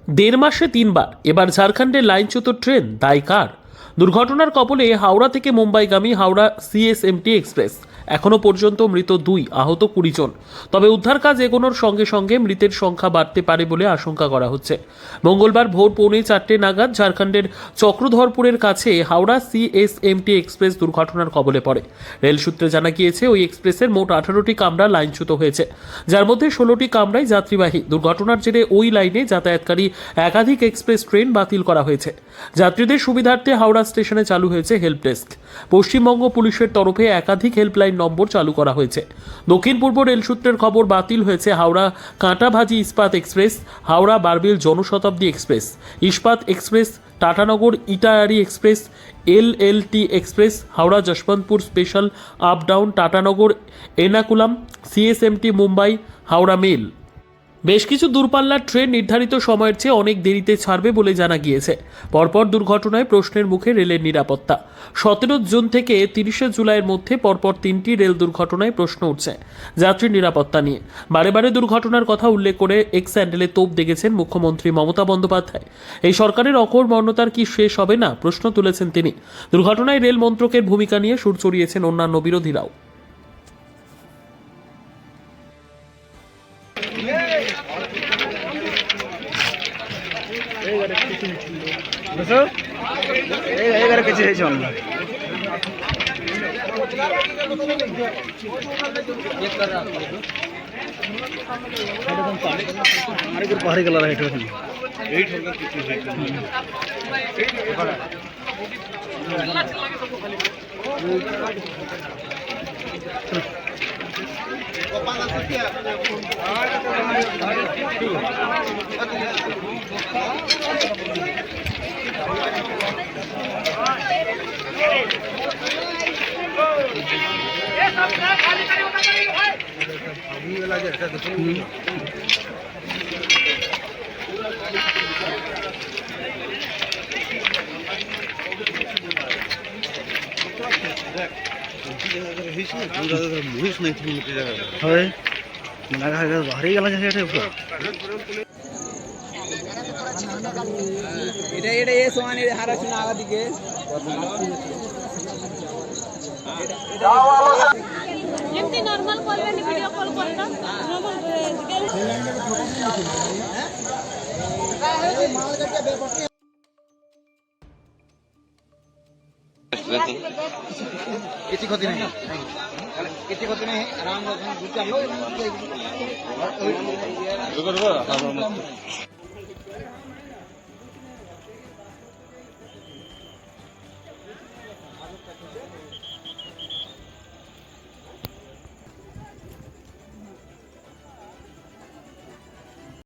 দেড় মাসে তিনবার এবার ঝাড়খণ্ডের লাইনচ্যুত ট্রেন, দায় কার? দুর্ঘটনার কবলে হাওড়া থেকে মুম্বাইগামী হাওড়া সিএসএমটি এক্সপ্রেস। এখনও পর্যন্ত মৃত 2, আহত 20 জন। তবে উদ্ধার কাজ এগোনোর সঙ্গে সঙ্গে মৃতের সংখ্যা বাড়তে পারে বলে আশঙ্কা করা হচ্ছে। মঙ্গলবার ভোর 3:45 নাগাদ ঝাড়খণ্ডের চক্রধরপুরের কাছে হাওড়া সিএসএমটি এক্সপ্রেস দুর্ঘটনার কবলে পড়ে। রেল সূত্রে জানা গিয়েছে, ওই এক্সপ্রেসের মোট 18টি কামরা লাইনচ্যুত হয়েছে, যার মধ্যে 16টি কামরাই যাত্রীবাহী। দুর্ঘটনার জেরে ওই লাইনে যাতায়াতকারী একাধিক এক্সপ্রেস ট্রেন বাতিল করা হয়েছে। যাত্রীদের সুবিধার্থে হাওড়া স্টেশনে চালু হয়েছে হেল্প ডেস্ক। পশ্চিমবঙ্গ পুলিশের তরফে একাধিক হেল্পলাইন নম্বর চালু করা হয়েছে। দক্ষিণ পূর্ব রেল সূত্রের খবর, বাতিল হয়েছে Howrah Kantabhaji Ispat express, Howrah Barbil Janshatabdi express, Ispat express, Tatanagar Itwari express, LLT express, Howrah Yesvantpur special up down, Tatanagar Ernakulam, CSMT Mumbai, Howrah mail. বেশ কিছু দূরপাল্লার ট্রেন নির্ধারিত সময়ের চেয়ে অনেক দেরিতে ছাড়বে বলে জানা গিয়েছে। পরপর দুর্ঘটনায় প্রশ্নের মুখে রেলের নিরাপত্তা। 17 জুন থেকে 30 জুলাইয়ের মধ্যে পরপর 3টি রেল দুর্ঘটনায় প্রশ্ন উঠছে যাত্রী নিরাপত্তা নিয়ে। বারে বারে দুর্ঘটনার কথা উল্লেখ করে এক্স হ্যান্ডেলে তোপ দেখেছেন মুখ্যমন্ত্রী মমতা বন্দ্যোপাধ্যায়। এই সরকারের অকর্মণ্যতার কি শেষ হবে না, প্রশ্ন তুলেছেন তিনি। দুর্ঘটনায় রেল মন্ত্রকের ভূমিকা নিয়ে সুর চড়িয়েছেন অন্যান্য বিরোধীরাও। কিছু হয়েছে পাহাড়ি গেল ভারী গেল এটা এটা এ সমান এর হারা শুনা আগা দিকে এমনি নরমাল কল মানে ভিডিও কল করতা নরমাল किसी क्षति नहीं, किसी क्षति नहीं, आराम से घूमते हम लोग।